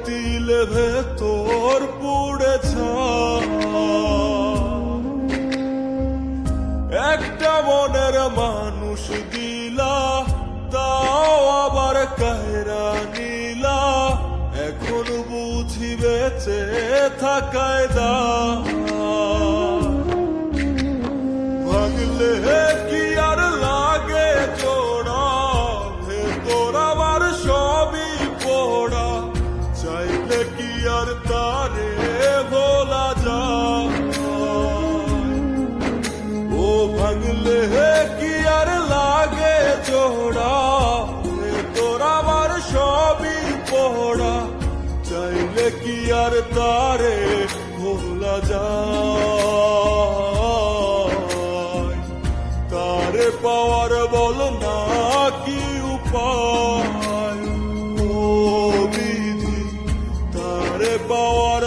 তিল ভেতর পুড়েছে একটা মনের মানুষ দিলা তাও আবার কায়রা নিলা এখন বুঝি বেঁচে থাকায় দা ভাগলে কি আর লাগে জোড়া ভেতর আমার সবই পোড়া চাইলে কি আর তারে ভোলা যায় ও ভাঙলে কি আর লাগে জোড়া ভেতর আমার সবই পোড়া চাইলে কি আর তারে ভোলা যায় তারে পাওয়ার বল না কি উপায় ও বিধি তারে পাওয়ার